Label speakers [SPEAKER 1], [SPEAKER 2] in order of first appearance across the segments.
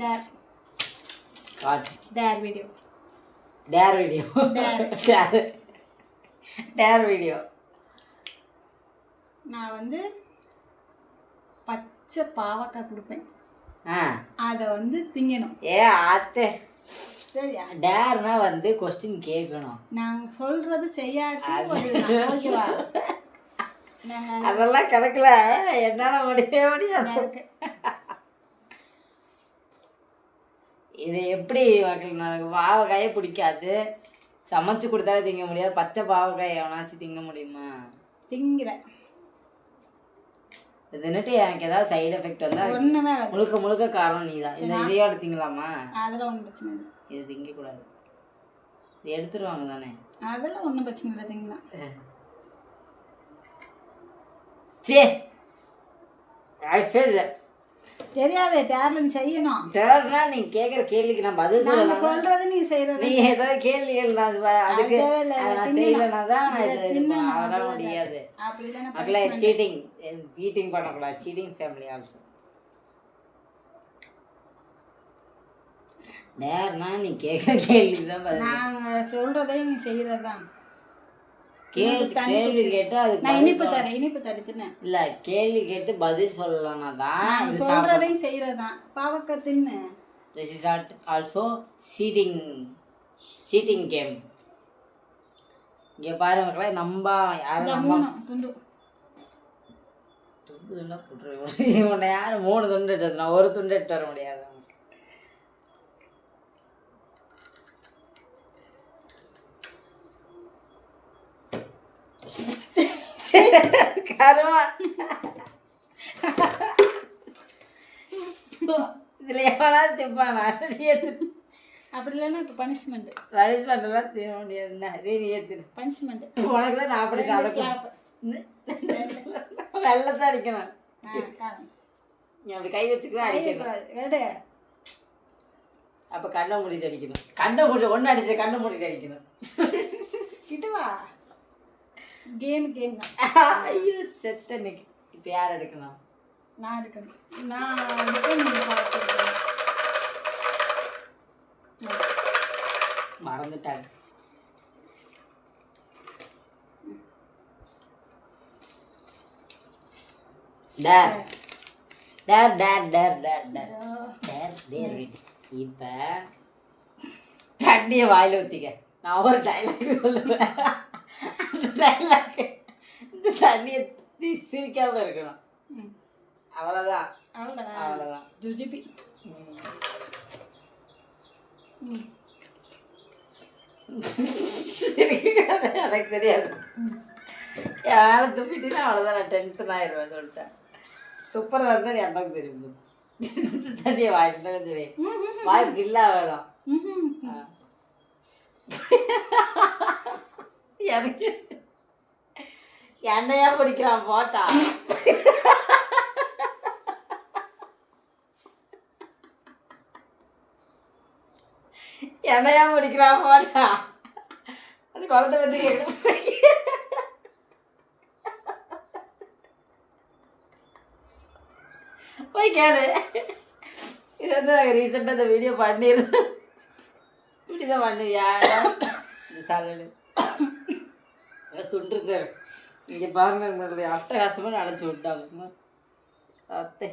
[SPEAKER 1] Dare
[SPEAKER 2] காட்
[SPEAKER 1] dare video
[SPEAKER 2] dare video dare dare video.
[SPEAKER 1] நான் வந்து பச்சை பாவக்காய் கொடுப்பேன், அதை வந்து திங்கணும்.
[SPEAKER 2] ஆத்தே
[SPEAKER 1] சரியா?
[SPEAKER 2] டேர்னா வந்து கொஸ்டின் கேட்கணும்,
[SPEAKER 1] நாங்கள் சொல்றது செய்யாட்டி ஓகேவா? நாங்கள்
[SPEAKER 2] அதெல்லாம் கிடக்கல, என்னால் முடியவே முடியாது. இது எப்படி எனக்கு பாவக்காயே பிடிக்காது, சமைச்சு கொடுத்தாலே திங்க முடியாது. பச்சை பாவக்காய் எவனாச்சும் திங்க முடியுமா?
[SPEAKER 1] திங்கிறேன்.
[SPEAKER 2] இதுன்னுட்டு எனக்கு ஏதாவது சைடு எஃபெக்ட் வந்தால்
[SPEAKER 1] ஒன்றுமே
[SPEAKER 2] முழுக்க முழுக்க காரணம் நீ தான். இந்த இதையோட திங்கலாமா?
[SPEAKER 1] அதெல்லாம் ஒன்றும் பிரச்சனை இல்லை.
[SPEAKER 2] இது திங்கக்கூடாது, இது எடுத்துருவாங்க தானே.
[SPEAKER 1] அதெல்லாம் ஒன்றும் பிரச்சனை இல்லை, திங்கலாம். தெரியாதே, டேர்ல நீ செய்யணும்.
[SPEAKER 2] டேர்னா நீ கேட்குற கேள்விக்கு நான் பதில் சொல்லலாம்.
[SPEAKER 1] சொல்றது நீ செய்யறது.
[SPEAKER 2] நீ ஏதாவது கேள்விகள் நான் அதுக்கு நான் செய்யலைன்னா தான் அதெல்லாம் முடியாது. அப்படியே சீட்டிங் பண்ணக்கூடாது. Seating family also. நேர்னா நீ கேட்குற கேள்வி தான் பதில்.
[SPEAKER 1] நாங்கள் சொல்றதையும் நீ செய்யறது தான்.
[SPEAKER 2] கேள்வி கேட்டு அதுக்கு
[SPEAKER 1] இனிப்பு தருத்துன்னு
[SPEAKER 2] இல்லை, கேள்வி கேட்டு பதில் சொல்லலாம்னா தான்
[SPEAKER 1] சொல்றதையும் செய்யறது தான். பாவக்காய் தின்னு.
[SPEAKER 2] This is also cheating game. இங்கே பாருங்க, நம்ம யாரும்
[SPEAKER 1] துண்டு
[SPEAKER 2] துண்டா போட்டுருவோம். உன்னை யாரும் 3 துண்டு எடுத்து, நான் 1 துண்டு எடுத்து வர முடியாது. கருமா இதுல எவனாவது திப்பானா?
[SPEAKER 1] அப்படி இல்லைன்னா இப்போ பனிஷ்மெண்ட்
[SPEAKER 2] எல்லாம் தின முடியாதுண்ணா. நீ ஏற்றுரு
[SPEAKER 1] பனிஷ்மெண்ட்.
[SPEAKER 2] உனக்கு தான் நான் அப்படி வெள்ளத்தான் அடிக்கணும். நீ அப்படி கை வச்சுக்கலாம் அடிக்கணும். அப்போ கண்ணை மூடிட்டு அடிக்கணும். கண்ணை மூடி ஒன்று அடிச்சு கண்ணை மூடிட்டு அடிக்கணும்.
[SPEAKER 1] இதுவா கேம் தான்.
[SPEAKER 2] ஐயோ செத்த இன்னைக்கு. இப்போ யார் எடுக்கணும்?
[SPEAKER 1] நான் எடுக்கணும்.
[SPEAKER 2] மறந்துட்டாங்க. இப்ப தண்ணிய வாயில ஊத்திக்க. நான் ஒரு டைலாக் சொல்லுவேன். டைலாக் இந்த தண்ணிய சிரிக்காம இருக்கணும். அவ்வளவுதான். எனக்கு தெரியாது. யாரை துப்பிட்டீங்கன்னா அவ்வளோதான், நான் டென்ஷன் ஆயிடுவேன் சொல்லிட்டேன். துப்புறதா இருந்தால் எனக்கு தெரியும். தண்ணியை வாயிட்டு கொஞ்சம் வாய் பில்லா வேணும். எனக்கு என்னையா பிடிக்கிறான் போட்டா? என்னையா பிடிக்கிறான் போட்டா? அந்த குழந்தை பற்றி கேட்கணும். போய் கேளு. இது வந்து நாங்கள் ரீசெண்டாக இந்த வீடியோ பண்ணிடுறோம். இப்படி தான் பண்ணுவியா? இந்த சாலடு துண்டு இங்கே பாருங்க, உங்களுடைய அட்டகாசமாக நினச்சி விட்டாங்க. அத்தை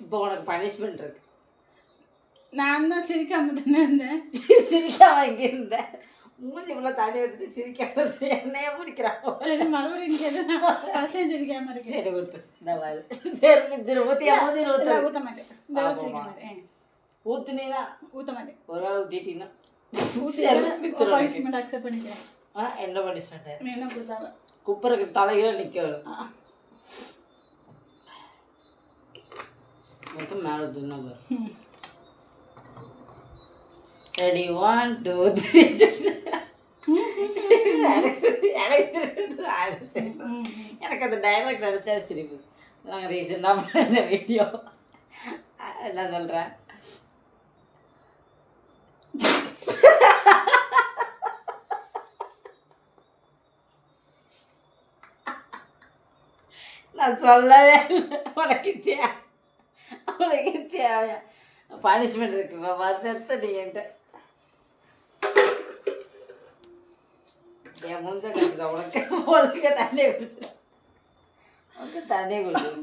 [SPEAKER 2] இப்போ உனக்கு பனிஷ்மெண்ட் இருக்கு.
[SPEAKER 1] நான் தான் சிரிக்காம தானே இருந்தேன்.
[SPEAKER 2] சிரிக்காம இங்கே இருந்தேன். மூஞ்சி இவ்வளோ தண்ணி எடுத்துட்டு சிரிக்காம என்னையே பிடிக்கிறாப்போ. சரி
[SPEAKER 1] மறுபடியும் சிரிக்காம இருக்கு.
[SPEAKER 2] சரி ஊற்று. இந்த மாதிரி சரி ஊற்றியா?
[SPEAKER 1] ஊற்ற மாட்டேன்.
[SPEAKER 2] ஊற்றுனீங்கன்னா
[SPEAKER 1] ஊற்ற மாட்டேன்.
[SPEAKER 2] ஒரு ஆள் ஊற்றிட்டீங்கன்னா
[SPEAKER 1] பனிஷ்மெண்ட் அக்செப்ட் பண்ணிக்கிறேன்.
[SPEAKER 2] என்ன பனிஷ்மெண்ட்?
[SPEAKER 1] என்ன கொடுத்தாலும்
[SPEAKER 2] குப்பருக்கு தலைகீழ நிற்க வேணும். மட்டும் மேலே துண்ண பாரு. ரெடி 1 2 3. எனக்கு அந்த டைலாக் நடிச்சா சிரிப்பு. நாங்கள் ரீசெண்டாக பண்ண வீடியோ என்ன சொல்கிறேன். அது சொல்லவே இல்லை. உனக்கு தேவையா பனிஷ்மெண்ட் இருக்கு வருஷத்தை நீ என்கிட்ட என் முந்த கட்டுதான் உனக்கு தண்ணியை குடிச்சு உனக்கு தண்ணியை குடிச்சு